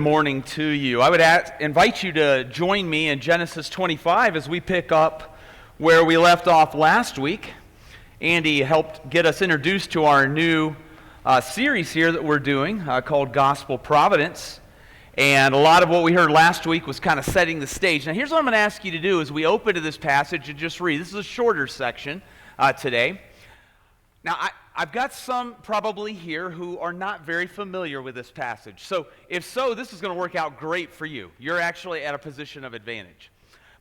Morning to you. I would invite you to join me in Genesis 25 as we pick up where we left off last week. Andy helped get us introduced to our new series here that we're doing called Gospel Providence. And a lot of what we heard last week was kind of setting the stage. Now here's what I'm going to ask you to do as we open to this passage and just read. This is a shorter section today. Now, I've got some probably here who are not very familiar with this passage. So, if so, this is going to work out great for you. You're actually at a position of advantage.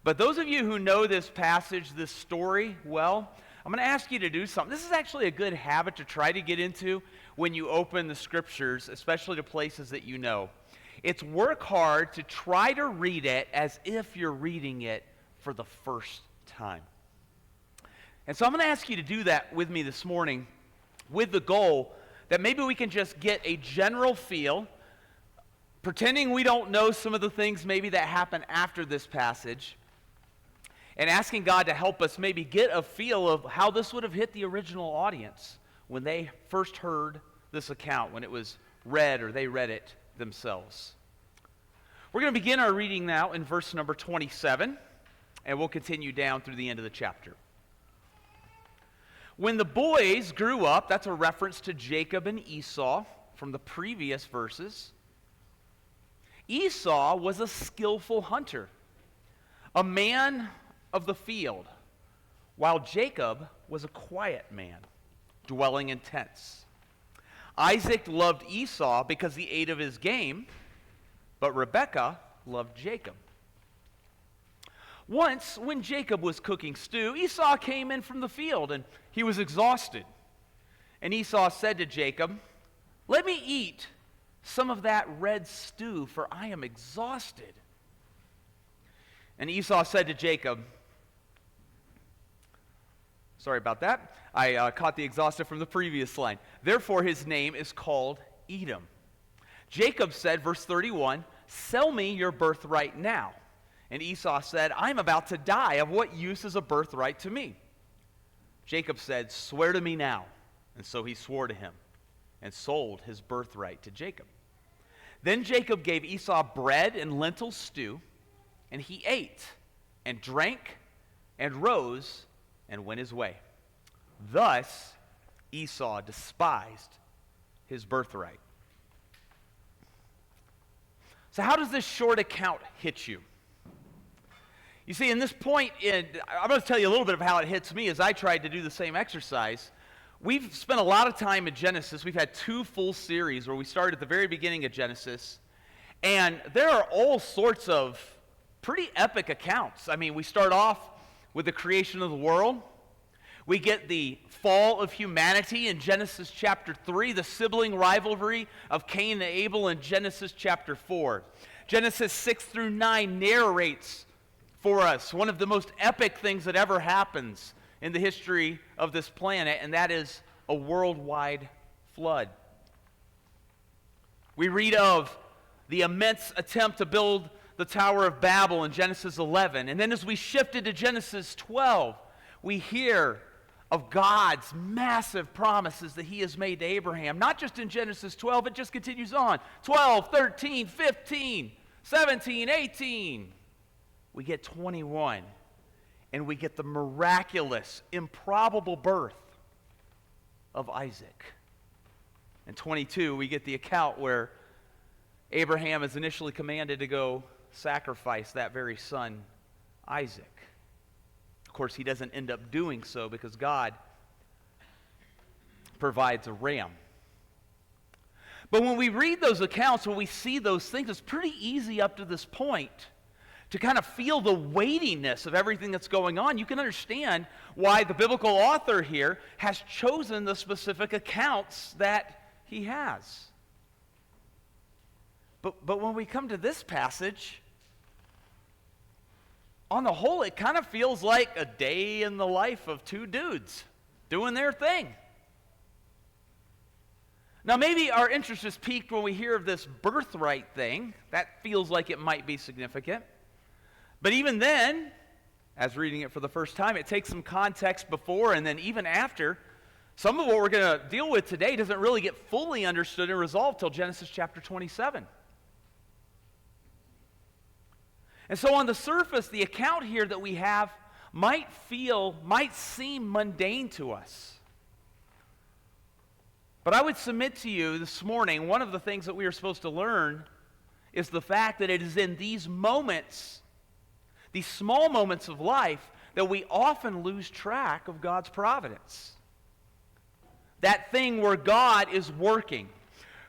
But those of you who know this passage, this story, well, I'm going to ask you to do something. This is actually a good habit to try to get into when you open the Scriptures, especially to places that you know. It's work hard to try to read it as if you're reading it for the first time. And so I'm going to ask you to do that with me this morning with the goal that maybe we can just get a general feel, pretending we don't know some of the things maybe that happen after this passage, and asking God to help us maybe get a feel of how this would have hit the original audience when they first heard this account, when it was read or they read it themselves. We're going to begin our reading now in verse number 27, and we'll continue down through the end of the chapter. When the boys grew up, that's a reference to Jacob and Esau from the previous verses. Esau was a skillful hunter, a man of the field, while Jacob was a quiet man, dwelling in tents. Isaac loved Esau because he ate of his game, but Rebekah loved Jacob. Once, when Jacob was cooking stew, Esau came in from the field, and he was exhausted. And Esau said to Jacob, "Let me eat some of that red stew, for I am exhausted." And Esau said to Jacob, sorry about that, I caught the exhausted from the previous line. Therefore his name is called Edom. Jacob said, verse 31, "Sell me your birthright now." And Esau said, "I'm about to die. Of what use is a birthright to me?" Jacob said, "Swear to me now." And so he swore to him and sold his birthright to Jacob. Then Jacob gave Esau bread and lentil stew, and he ate and drank and rose and went his way. Thus Esau despised his birthright. So how does this short account hit you? You see, in this point, I'm going to tell you a little bit of how it hits me as I tried to do the same exercise. We've spent a lot of time in Genesis. We've had 2 full series where we started at the very beginning of Genesis. And there are all sorts of pretty epic accounts. I mean, we start off with the creation of the world. We get the fall of humanity in Genesis chapter 3, the sibling rivalry of Cain and Abel in Genesis chapter 4. Genesis 6 through 9 narrates for us one of the most epic things that ever happens in the history of this planet, and that is a worldwide flood. We read of the immense attempt to build the Tower of Babel in Genesis 11, and then as we shifted to Genesis 12, we hear of God's massive promises that he has made to Abraham. Not just in Genesis 12, it just continues on. 12, 13, 15, 17, 18. We get 21, and we get the miraculous, improbable birth of Isaac. In 22, we get the account where Abraham is initially commanded to go sacrifice that very son, Isaac. Of course, he doesn't end up doing so because God provides a ram. But when we read those accounts, when we see those things, it's pretty easy up to this point to kind of feel the weightiness of everything that's going on. You can understand why the biblical author here has chosen the specific accounts that he has. But when we come to this passage, on the whole, it kind of feels like a day in the life of 2 dudes doing their thing. Now, maybe our interest is piqued when we hear of this birthright thing. That feels like it might be significant. But even then, as reading it for the first time, it takes some context before and then even after. Some of what we're going to deal with today doesn't really get fully understood and resolved till Genesis chapter 27. And so on the surface, the account here that we have might seem mundane to us. But I would submit to you this morning, one of the things that we are supposed to learn is the fact that it is in these moments, these small moments of life, that we often lose track of God's providence. That thing where God is working.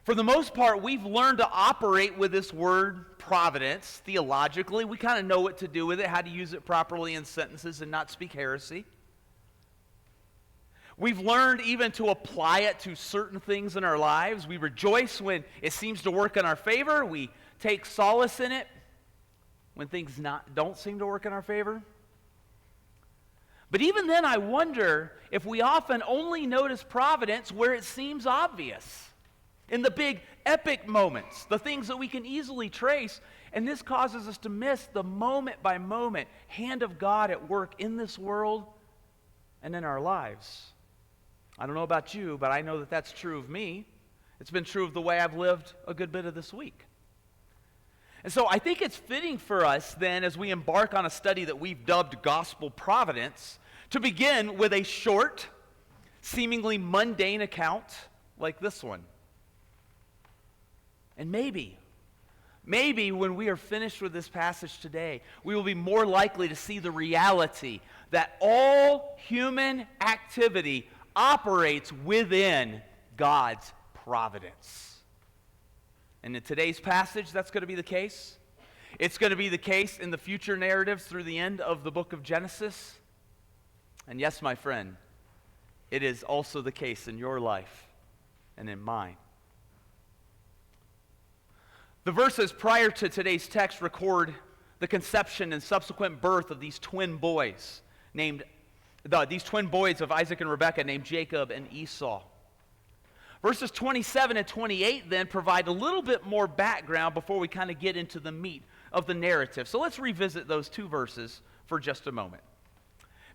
For the most part, we've learned to operate with this word providence theologically. We kind of know what to do with it, how to use it properly in sentences and not speak heresy. We've learned even to apply it to certain things in our lives. We rejoice when it seems to work in our favor. We take solace in it when things don't seem to work in our favor. But even then, I wonder if we often only notice providence where it seems obvious. In the big epic moments, the things that we can easily trace. And this causes us to miss the moment by moment hand of God at work in this world and in our lives. I don't know about you, but I know that that's true of me. It's been true of the way I've lived a good bit of this week. And so I think it's fitting for us then, as we embark on a study that we've dubbed Gospel Providence, to begin with a short, seemingly mundane account like this one. And maybe when we are finished with this passage today, we will be more likely to see the reality that all human activity operates within God's providence. And in today's passage, that's going to be the case. It's going to be the case in the future narratives through the end of the book of Genesis. And yes, my friend, it is also the case in your life and in mine. The verses prior to today's text record the conception and subsequent birth of these twin boys of Isaac and Rebekah named Jacob and Esau. Verses 27 and 28 then provide a little bit more background before we kind of get into the meat of the narrative. So let's revisit those two verses for just a moment.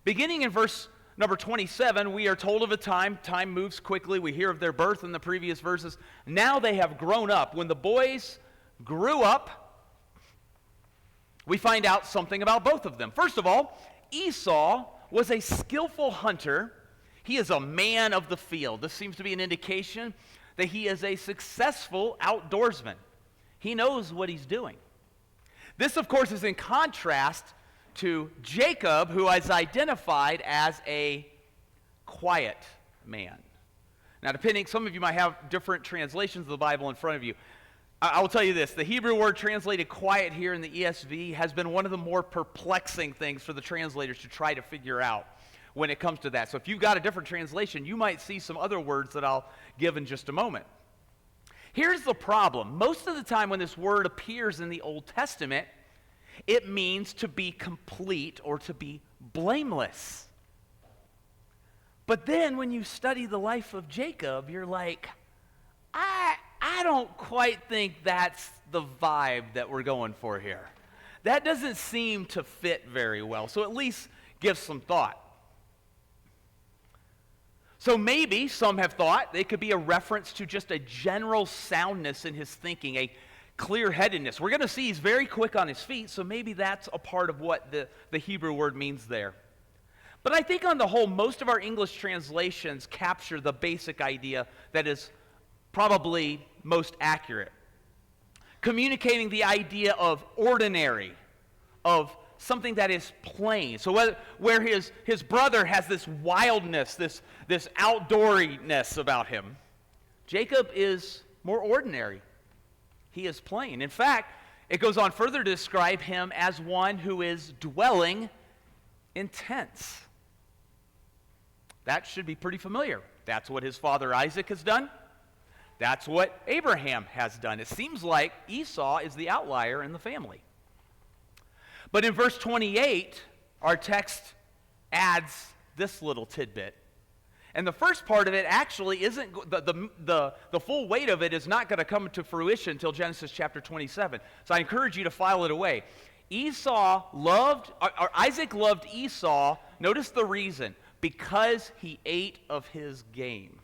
Beginning in verse number 27, we are told of a time. Time moves quickly. We hear of their birth in the previous verses. Now they have grown up. When the boys grew up, we find out something about both of them. First of all, Esau was a skillful hunter. He is a man of the field. This seems to be an indication that he is a successful outdoorsman. He knows what he's doing. This, of course, is in contrast to Jacob, who is identified as a quiet man. Now, some of you might have different translations of the Bible in front of you. I will tell you this, the Hebrew word translated quiet here in the ESV has been one of the more perplexing things for the translators to try to figure out when it comes to that. So if you've got a different translation, you might see some other words that I'll give in just a moment. Here's the problem. Most of the time when this word appears in the Old Testament, it means to be complete or to be blameless. But then when you study the life of Jacob, you're like, I don't quite think that's the vibe that we're going for here. That doesn't seem to fit very well. So at least give some thought. So maybe some have thought it could be a reference to just a general soundness in his thinking, a clear-headedness. We're going to see he's very quick on his feet, so maybe that's a part of what the Hebrew word means there. But I think on the whole, most of our English translations capture the basic idea that is probably most accurate. Communicating the idea of ordinary, of something that is plain. So where his brother has this wildness, this outdooriness about him, Jacob is more ordinary. He is plain. In fact, it goes on further to describe him as one who is dwelling in tents. That should be pretty familiar. That's what his father Isaac has done. That's what Abraham has done. It seems like Esau is the outlier in the family. But in verse 28, our text adds this little tidbit. And the first part of it actually isn't, the full weight of it is not going to come to fruition until Genesis chapter 27. So I encourage you to file it away. Isaac loved Esau, notice the reason, because he ate of his game.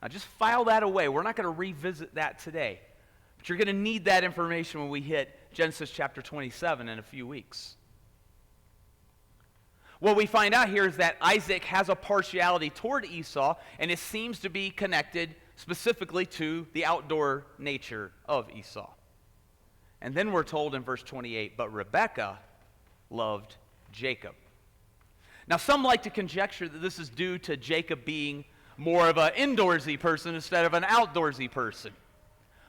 Now just file that away. We're not going to revisit that today. But you're going to need that information when we hit Genesis chapter 27 in a few weeks. What we find out here is that Isaac has a partiality toward Esau, and it seems to be connected specifically to the outdoor nature of Esau. And then we're told in verse 28, but Rebekah loved Jacob. Now, some like to conjecture that this is due to Jacob being more of an indoorsy person instead of an outdoorsy person.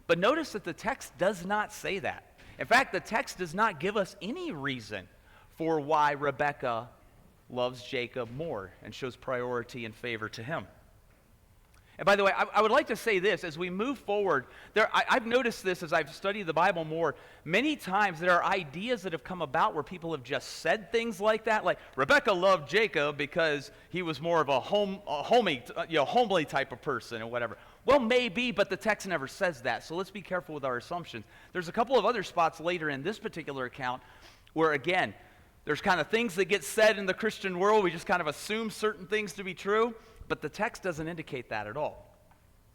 But notice that the text does not say that. In fact, the text does not give us any reason for why Rebekah loves Jacob more and shows priority and favor to him. And by the way, I would like to say this, as we move forward, I've noticed this as I've studied the Bible more. Many times there are ideas that have come about where people have just said things like that, like Rebekah loved Jacob because he was more of a homely type of person or whatever. Well, maybe, but the text never says that, so let's be careful with our assumptions. There's a couple of other spots later in this particular account where, again, there's kind of things that get said in the Christian world. We just kind of assume certain things to be true, but the text doesn't indicate that at all.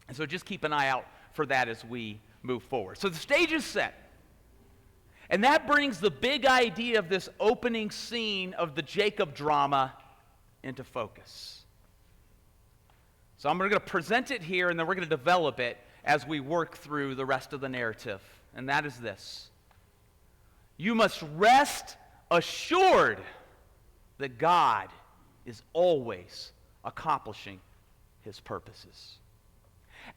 And so just keep an eye out for that as we move forward. So the stage is set. And that brings the big idea of this opening scene of the Jacob drama into focus. So I'm going to present it here, and then we're going to develop it as we work through the rest of the narrative. And that is this. You must rest assured that God is always accomplishing his purposes.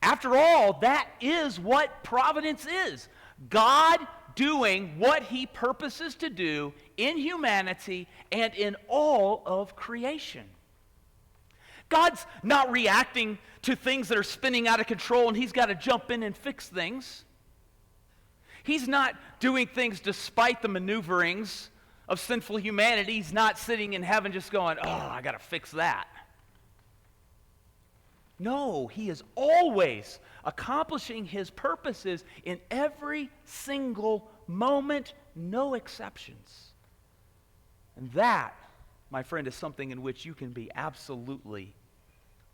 After all, that is what providence is. God doing what he purposes to do in humanity and in all of creation. God's not reacting to things that are spinning out of control and he's got to jump in and fix things. He's not doing things despite the maneuverings of sinful humanity. He's not sitting in heaven just going, oh, I got to fix that. No, he is always accomplishing his purposes in every single moment, no exceptions. And that, my friend, is something in which you can be absolutely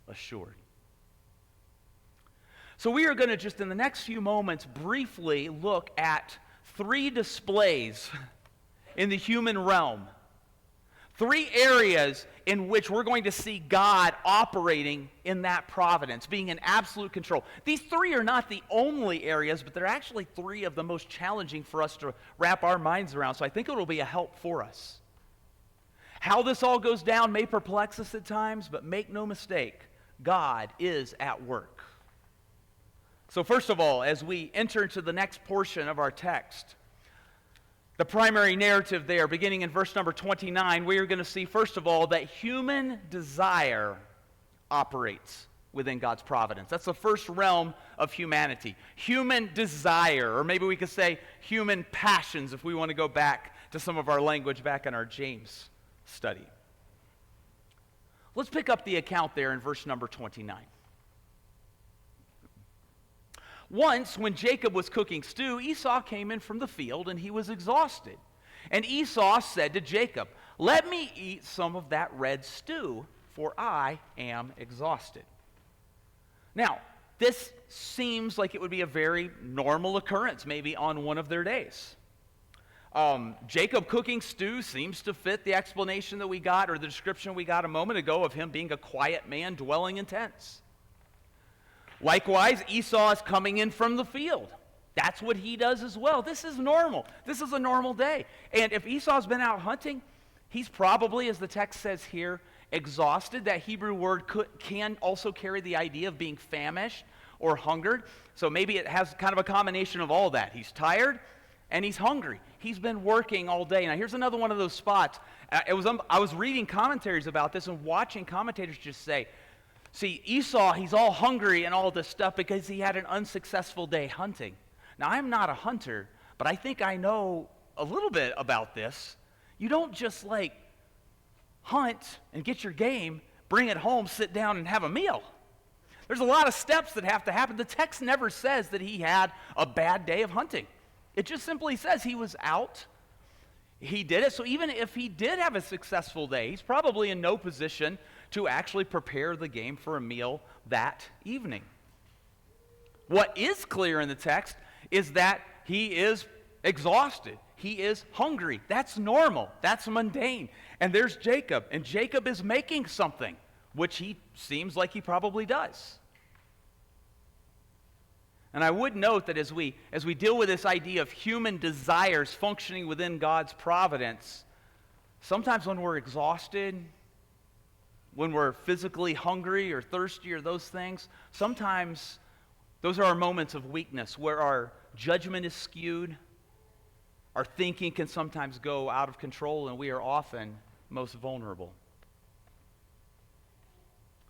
assured. So we are going to just in the next few moments briefly look at three displays in the human realm. Three areas in which we're going to see God operating in that providence, being in absolute control. These three are not the only areas, but they're actually three of the most challenging for us to wrap our minds around. So I think it will be a help for us. How this all goes down may perplex us at times, but make no mistake, God is at work. So first of all, as we enter into the next portion of our text, the primary narrative there, beginning in verse number 29, we are going to see, first of all, that human desire operates within God's providence. That's the first realm of humanity. Human desire, or maybe we could say human passions, if we want to go back to some of our language back in our James study. Let's pick up the account there in verse number 29. Once, when Jacob was cooking stew, Esau came in from the field, and he was exhausted. And Esau said to Jacob, "Let me eat some of that red stew, for I am exhausted." Now, this seems like it would be a very normal occurrence, maybe on one of their days. Jacob cooking stew seems to fit the explanation that we got, or the description we got a moment ago of him being a quiet man dwelling in tents. Likewise, Esau is coming in from the field. That's what he does as well. This is normal. This is a normal day. And if Esau's been out hunting, he's probably, as the text says here, exhausted. That Hebrew word can also carry the idea of being famished or hungered. So maybe it has kind of a combination of all that. He's tired and he's hungry. He's been working all day. Now here's another one of those spots. I was reading commentaries about this and watching commentators just say, see, Esau, he's all hungry and all this stuff because he had an unsuccessful day hunting. Now, I'm not a hunter, but I think I know a little bit about this. You don't just hunt and get your game, bring it home, sit down and have a meal. There's a lot of steps that have to happen. The text never says that he had a bad day of hunting. It just simply says he was out. He did it. So even if he did have a successful day, he's probably in no position to actually prepare the game for a meal that evening. What is clear in the text is that he is exhausted. He is hungry. That's normal. That's mundane. And there's Jacob, and Jacob is making something, which he seems like he probably does. And I would note that as we deal with this idea of human desires functioning within God's providence, sometimes when we're exhausted, when we're physically hungry or thirsty or those things, sometimes those are our moments of weakness where our judgment is skewed, our thinking can sometimes go out of control, and we are often most vulnerable.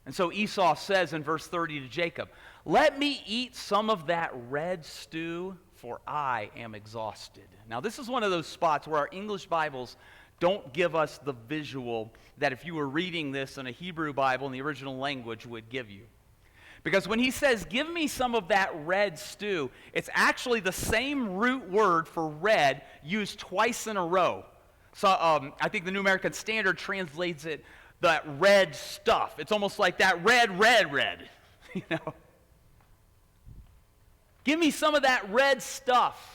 And so Esau says in verse 30 to Jacob, "Let me eat some of that red stew, for I am exhausted." Now this is one of those spots where our English Bibles don't give us the visual that if you were reading this in a Hebrew Bible in the original language would give you. Because when he says, "Give me some of that red stew," it's actually the same root word for red used twice in a row. So I think the New American Standard translates it that red stuff. It's almost like that red. You know? Give me some of that red stuff.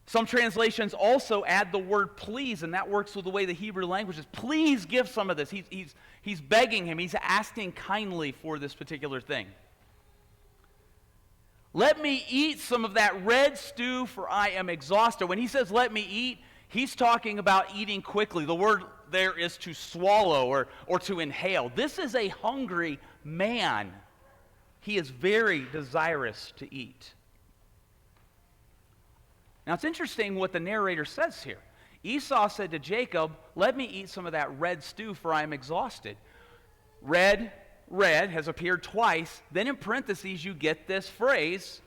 Some translations also add the word please, and that works with the way the Hebrew language is. Please give some of this. He's begging him. He's asking kindly for this particular thing. Let me eat some of that red stew, for I am exhausted. When he says let me eat, he's talking about eating quickly. The word there is to swallow or to inhale. This is a hungry man. He is very desirous to eat. Now it's interesting what the narrator says here. Esau said to Jacob, "Let me eat some of that red stew, for I am exhausted." Red has appeared twice. Then in parentheses you get this phrase,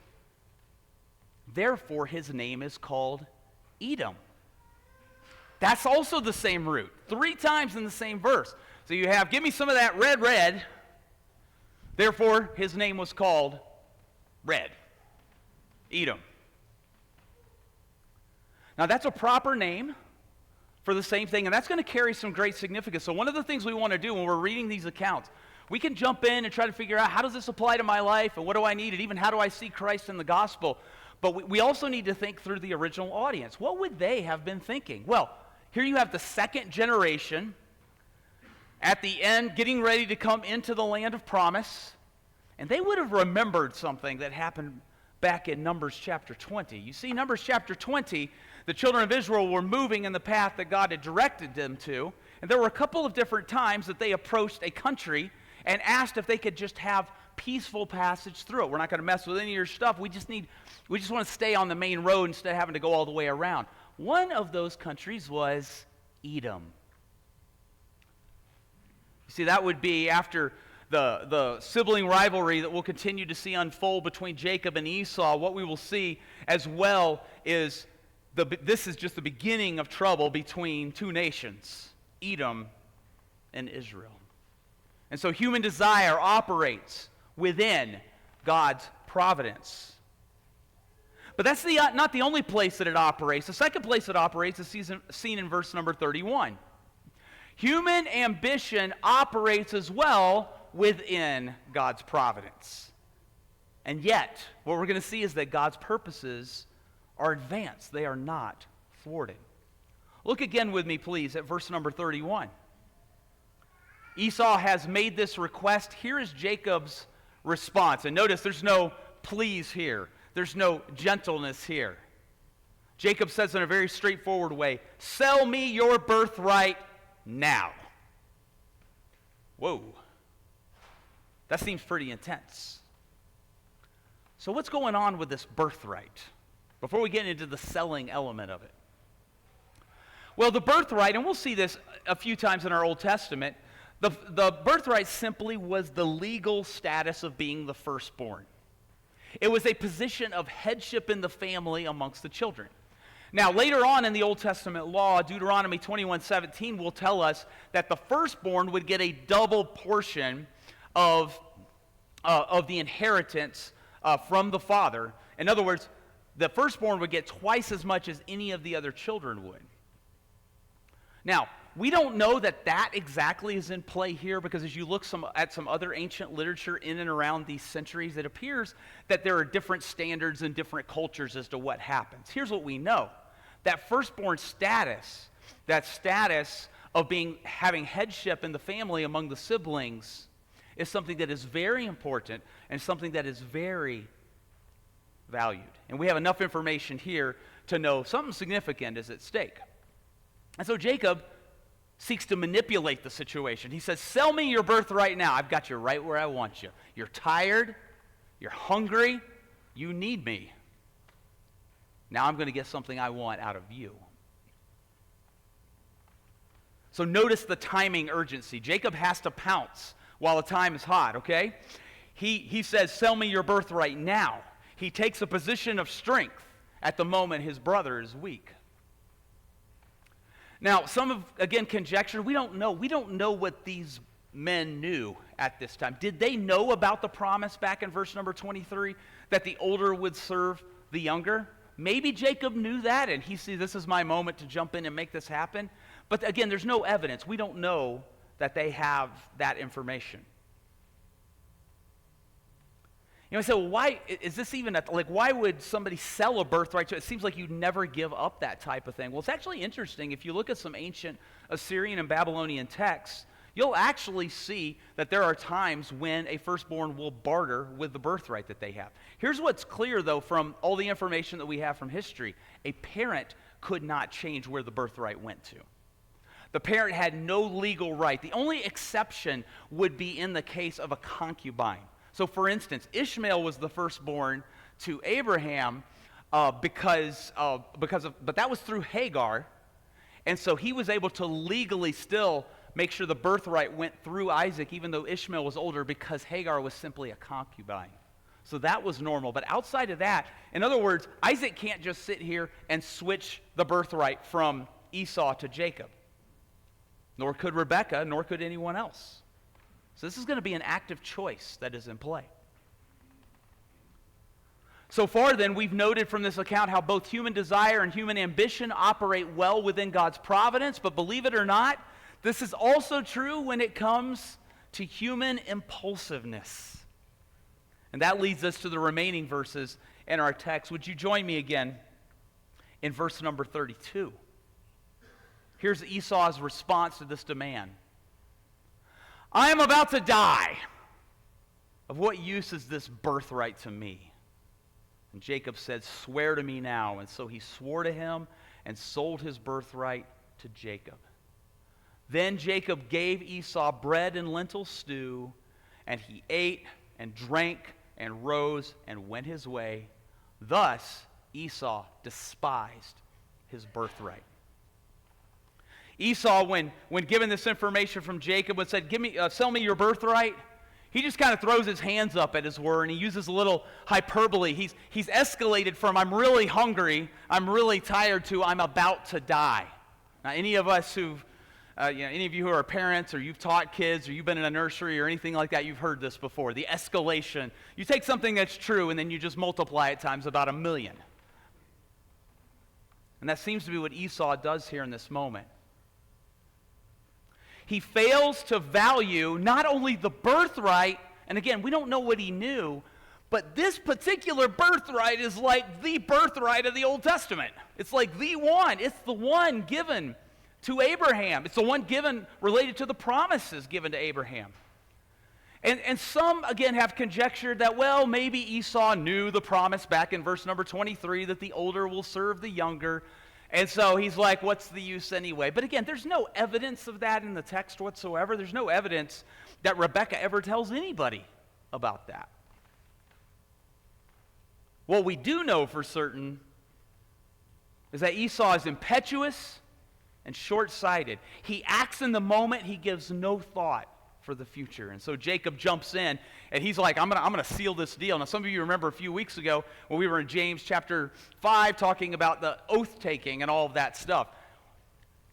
"Therefore his name is called Edom." That's also the same root. 3 times in the same verse. So you have, "Give me some of that red. Therefore his name was called Red. Edom." Now that's a proper name for the same thing, and that's going to carry some great significance. So one of the things we want to do when we're reading these accounts, we can jump in and try to figure out how does this apply to my life, and what do I need, and even how do I see Christ in the gospel. But we also need to think through the original audience. What would they have been thinking? Well, here you have the second generation at the end getting ready to come into the land of promise, and they would have remembered something that happened back in Numbers chapter 20. You see, Numbers chapter 20, the children of Israel were moving in the path that God had directed them to, and there were a couple of different times that they approached a country and asked if they could just have peaceful passage through it. We're not going to mess with any of your stuff. We just want to stay on the main road instead of having to go all the way around. One of those countries was Edom. You see, that would be after the sibling rivalry that we'll continue to see unfold between Jacob and Esau. What we will see as well is this is just the beginning of trouble between two nations, Edom and Israel. And so human desire operates within God's providence. But that's not the only place that it operates. The second place it operates is seen in verse number 31. Human ambition operates as well within God's providence. And yet, what we're going to see is that God's purposes are advanced. They are not thwarted. Look again with me, please, at verse number 31. Esau has made this request. Here is Jacob's response. And notice there's no please here. There's no gentleness here. Jacob says in a very straightforward way, "Sell me your birthright now." Whoa. That seems pretty intense. So what's going on with this birthright? Before we get into the selling element of it. Well, the birthright, and we'll see this a few times in our Old Testament, the birthright simply was the legal status of being the firstborn. It was a position of headship in the family amongst the children. Now, later on in the Old Testament law, Deuteronomy 21:17 will tell us that the firstborn would get a double portion of the inheritance from the father. In other words, the firstborn would get twice as much as any of the other children would. Now, we don't know that exactly is in play here, because as you look at some other ancient literature in and around these centuries, it appears that there are different standards in different cultures as to what happens. Here's what we know. That firstborn status, that status of having headship in the family among the siblings, is something that is very important and something that is very valued. And we have enough information here to know something significant is at stake. And so Jacob seeks to manipulate the situation. He says, sell me your birthright now. I've got you right where I want you. You're tired. You're hungry. You need me. Now I'm going to get something I want out of you. So notice the timing urgency. Jacob has to pounce while the time is hot, okay? He says, sell me your birthright now. He takes a position of strength at the moment his brother is weak. Now, some have, again, conjectured, we don't know. We don't know what these men knew at this time. Did they know about the promise back in verse number 23 that the older would serve the younger? Maybe Jacob knew that, and he said, this is my moment to jump in and make this happen. But again, there's no evidence. We don't know that they have that information. You know, I say, well, why is this even, why would somebody sell a birthright? It seems like you'd never give up that type of thing. Well, it's actually interesting. If you look at some ancient Assyrian and Babylonian texts, you'll actually see that there are times when a firstborn will barter with the birthright that they have. Here's what's clear, though, from all the information that we have from history. A parent could not change where the birthright went to. The parent had no legal right. The only exception would be in the case of a concubine. So, for instance, Ishmael was the firstborn to Abraham but that was through Hagar, and so he was able to legally still make sure the birthright went through Isaac, even though Ishmael was older, because Hagar was simply a concubine. So that was normal. But outside of that, in other words, Isaac can't just sit here and switch the birthright from Esau to Jacob. Nor could Rebekah, nor could anyone else. So this is going to be an active choice that is in play. So far then, we've noted from this account how both human desire and human ambition operate well within God's providence, but believe it or not, this is also true when it comes to human impulsiveness. And that leads us to the remaining verses in our text. Would you join me again in verse number 32? Here's Esau's response to this demand. I am about to die. Of what use is this birthright to me? And Jacob said, swear to me now. And so he swore to him and sold his birthright to Jacob. Then Jacob gave Esau bread and lentil stew, and he ate and drank and rose and went his way. Thus Esau despised his birthright. Esau, when given this information from Jacob and said, sell me your birthright, he just kind of throws his hands up at his word, and he uses a little hyperbole. He's escalated from I'm really hungry, I'm really tired, to I'm about to die. Now, any of us any of you who are parents, or you've taught kids, or you've been in a nursery or anything like that, you've heard this before. The escalation. You take something that's true and then you just multiply it times about 1,000,000. And that seems to be what Esau does here in this moment. He fails to value not only the birthright, and again, we don't know what he knew, but this particular birthright is like the birthright of the Old Testament. It's like the one. It's the one given to Abraham. It's the one given related to the promises given to Abraham. And some, again, have conjectured that, well, maybe Esau knew the promise back in verse number 23 that the older will serve the younger. And so he's like, what's the use anyway? But again, there's no evidence of that in the text whatsoever. There's no evidence that Rebekah ever tells anybody about that. What we do know for certain is that Esau is impetuous and short-sighted. He acts in the moment. He gives no thought for the future. And so Jacob jumps in, and he's like, I'm gonna seal this deal. Now, some of you remember a few weeks ago when we were in James chapter 5 talking about the oath-taking and all of that stuff.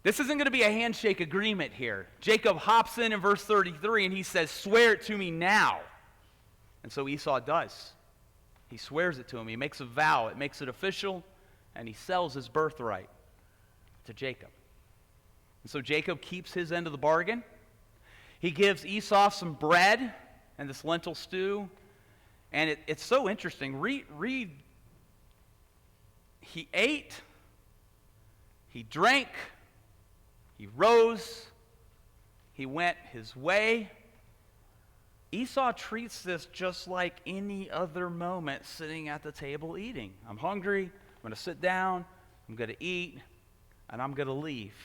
This isn't going to be a handshake agreement here. Jacob hops in verse 33, and he says, swear it to me now. And so Esau does. He swears it to him. He makes a vow. It makes it official, and he sells his birthright to Jacob. And so Jacob keeps his end of the bargain. He gives Esau some bread and this lentil stew. And it's so interesting. Read. He ate, he drank, he rose, he went his way. Esau treats this just like any other moment sitting at the table eating. I'm hungry, I'm going to sit down, I'm going to eat, and I'm going to leave.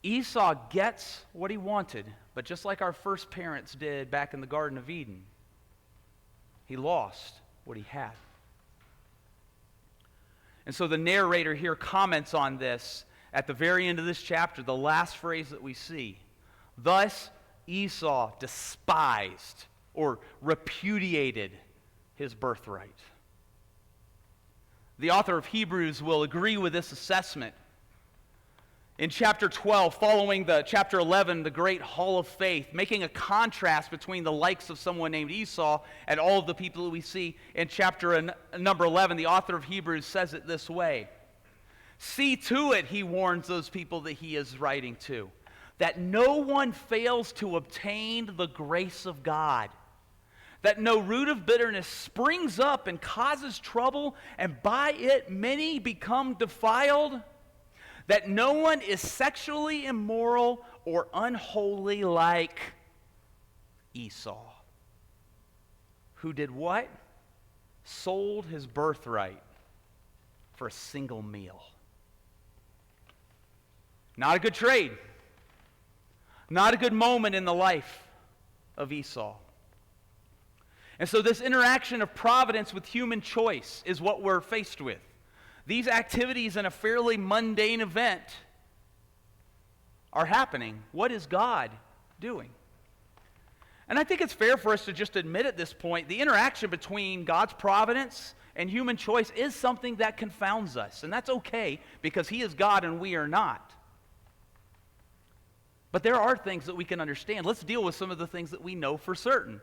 Esau gets what he wanted, but just like our first parents did back in the Garden of Eden, he lost what he had. And so the narrator here comments on this at the very end of this chapter, the last phrase that we see. Thus Esau despised or repudiated his birthright. The author of Hebrews will agree with this assessment. In chapter 12, following the chapter 11, the great hall of faith, making a contrast between the likes of someone named Esau and all of the people that we see in chapter number 11, the author of Hebrews says it this way. See to it, he warns those people that he is writing to, that no one fails to obtain the grace of God, that no root of bitterness springs up and causes trouble, and by it many become defiled, that no one is sexually immoral or unholy like Esau, who did what? Sold his birthright for a single meal. Not a good trade. Not a good moment in the life of Esau. And so this interaction of providence with human choice is what we're faced with. These activities in a fairly mundane event are happening. What is God doing? And I think it's fair for us to just admit at this point, the interaction between God's providence and human choice is something that confounds us. And that's okay, because He is God and we are not. But there are things that we can understand. Let's deal with some of the things that we know for certain.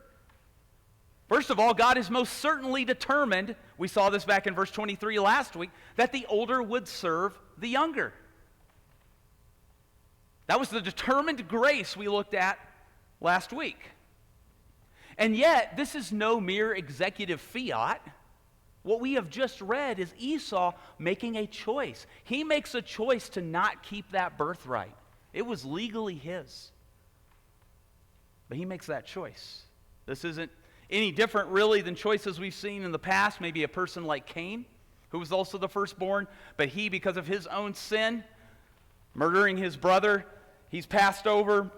First of all, God is most certainly determined, we saw this back in verse 23 last week, that the older would serve the younger. That was the determined grace we looked at last week. And yet, this is no mere executive fiat. What we have just read is Esau making a choice. He makes a choice to not keep that birthright. It was legally his. But he makes that choice. This isn't any different really than choices we've seen in the past. Maybe a person like Cain, who was also the firstborn, but he, because of his own sin, murdering his brother, he's passed over.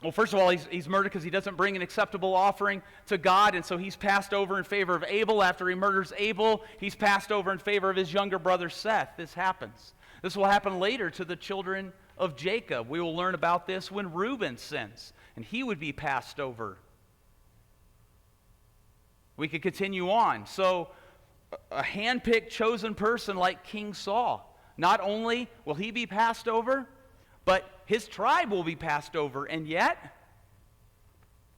Well, first of all, he's murdered because he doesn't bring an acceptable offering to God, and so he's passed over in favor of Abel. After he murders Abel, he's passed over in favor of his younger brother Seth. This happens. This will happen later to the children of Jacob. We will learn about this when Reuben sins, and he would be passed over. We could continue on. So, a hand-picked, chosen person like King Saul, not only will he be passed over, but his tribe will be passed over. And yet,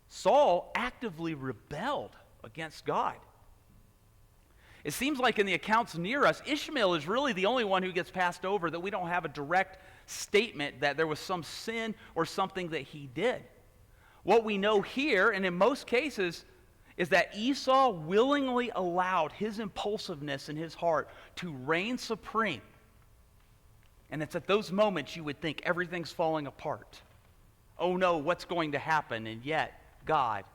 Saul actively rebelled against God. It seems like in the accounts near us, Ishmael is really the only one who gets passed over, that we don't have a direct statement that there was some sin or something that he did. What we know here, and in most cases, is that Esau willingly allowed his impulsiveness in his heart to reign supreme. And it's at those moments you would think everything's falling apart. Oh no, what's going to happen? And yet, God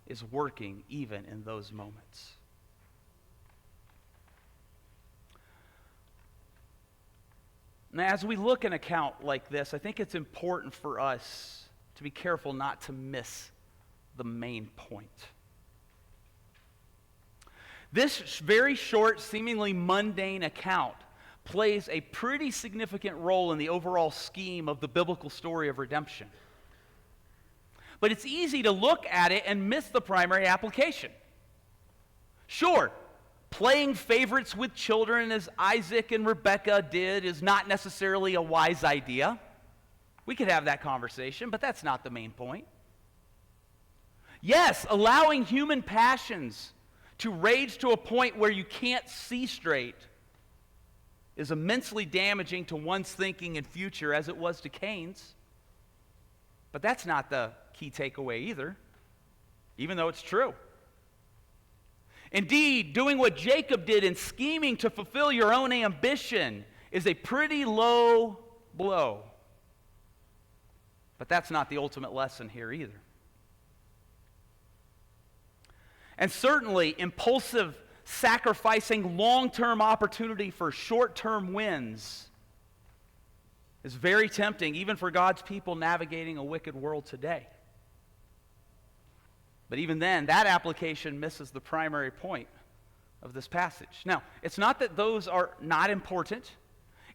is working even in those moments. Now, as we look at an account like this, I think it's important for us to be careful not to miss the main point. This very short, seemingly mundane account plays a pretty significant role in the overall scheme of the biblical story of redemption. But it's easy to look at it and miss the primary application. Sure, playing favorites with children as Isaac and Rebekah did is not necessarily a wise idea. We could have that conversation, but that's not the main point. Yes, allowing human passions to rage to a point where you can't see straight is immensely damaging to one's thinking and future as it was to Cain's. But that's not the key takeaway either, even though it's true. Indeed, doing what Jacob did and scheming to fulfill your own ambition is a pretty low blow. But that's not the ultimate lesson here either. And certainly, impulsive sacrificing long-term opportunity for short-term wins is very tempting, even for God's people navigating a wicked world today. But even then, that application misses the primary point of this passage. Now, it's not that those are not important.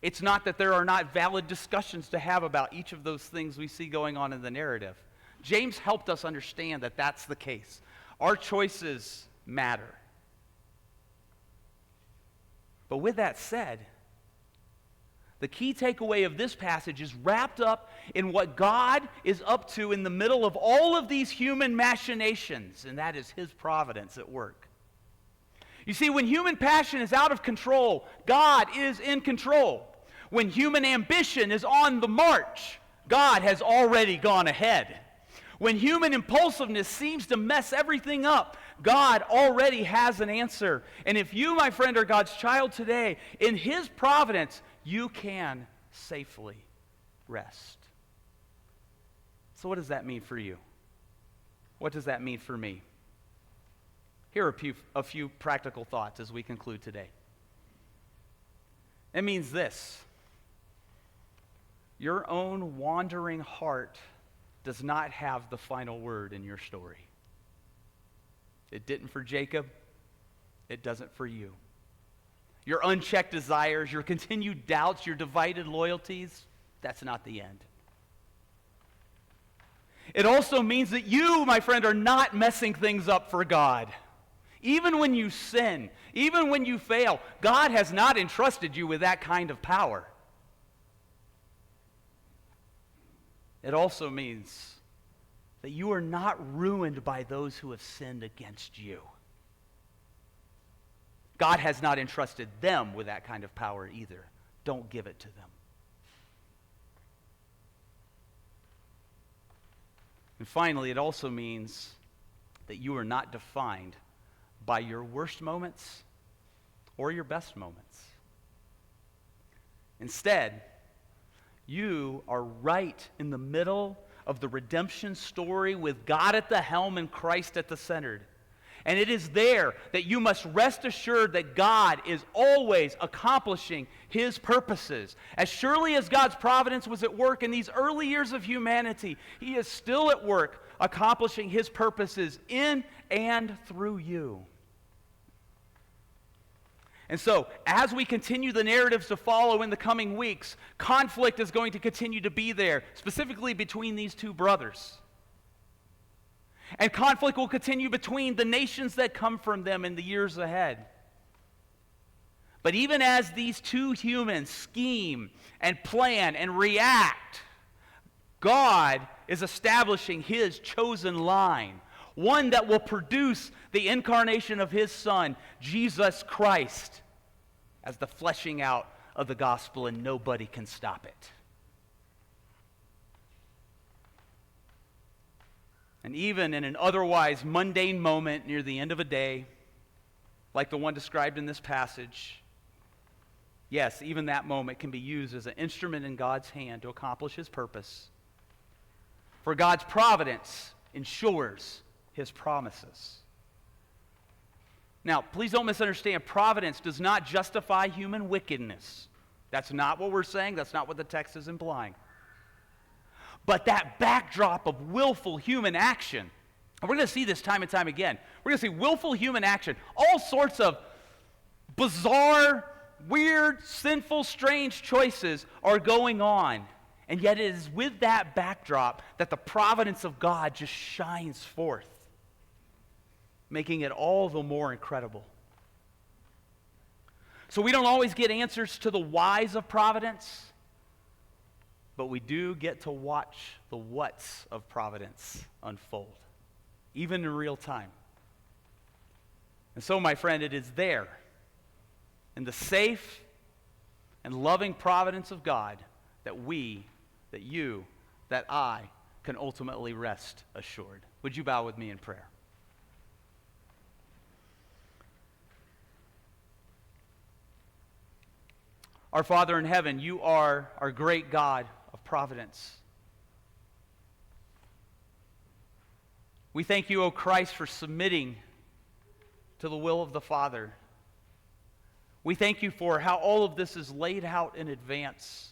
It's not that there are not valid discussions to have about each of those things we see going on in the narrative. James helped us understand that that's the case. Our choices matter. But with that said, the key takeaway of this passage is wrapped up in what God is up to in the middle of all of these human machinations, and that is His providence at work. You see, when human passion is out of control, God is in control. When human ambition is on the march, God has already gone ahead. When human impulsiveness seems to mess everything up, God already has an answer. And if you, my friend, are God's child today, in His providence, you can safely rest. So what does that mean for you? What does that mean for me? Here are a few practical thoughts as we conclude today. It means this: your own wandering heart does not have the final word in your story. It didn't for Jacob. It doesn't for you. Your unchecked desires, your continued doubts, your divided loyalties, that's not the end. It also means that you, my friend, are not messing things up for God. Even when you sin, even when you fail, God has not entrusted you with that kind of power. It also means that you are not ruined by those who have sinned against you. God has not entrusted them with that kind of power either. Don't give it to them. And finally, it also means that you are not defined by your worst moments or your best moments. Instead, you are right in the middle of the redemption story with God at the helm and Christ at the center. And it is there that you must rest assured that God is always accomplishing His purposes. As surely as God's providence was at work in these early years of humanity, He is still at work accomplishing His purposes in and through you. And so, as we continue the narratives to follow in the coming weeks, conflict is going to continue to be there, specifically between these two brothers. And conflict will continue between the nations that come from them in the years ahead. But even as these two humans scheme and plan and react, God is establishing His chosen line, one that will produce the incarnation of His Son, Jesus Christ, as the fleshing out of the gospel, and nobody can stop it. And even in an otherwise mundane moment near the end of a day, like the one described in this passage, yes, even that moment can be used as an instrument in God's hand to accomplish His purpose. For God's providence ensures His promises. Now, please don't misunderstand. Providence does not justify human wickedness. That's not what we're saying. That's not what the text is implying. But that backdrop of willful human action, and we're going to see this time and time again. We're going to see willful human action. All sorts of bizarre, weird, sinful, strange choices are going on. And yet it is with that backdrop that the providence of God just shines forth, making it all the more incredible. So we don't always get answers to the whys of providence, but we do get to watch the whats of providence unfold, even in real time. And so, my friend, it is there, in the safe and loving providence of God that we, that you, that I can ultimately rest assured. Would you bow with me in prayer? Our Father in heaven, you are our great God of providence. We thank you, O Christ, for submitting to the will of the Father. We thank you for how all of this is laid out in advance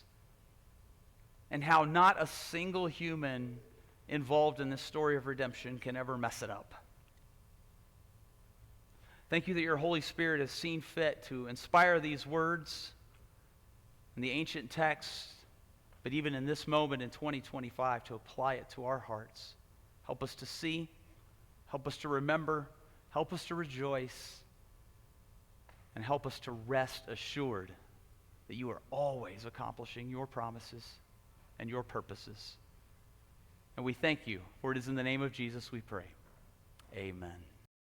and how not a single human involved in this story of redemption can ever mess it up. Thank you that your Holy Spirit has seen fit to inspire these words in the ancient text, but even in this moment in 2025, to apply it to our hearts. Help us to see, help us to remember, help us to rejoice, and help us to rest assured that you are always accomplishing your promises and your purposes. And we thank you, for it is in the name of Jesus we pray. Amen.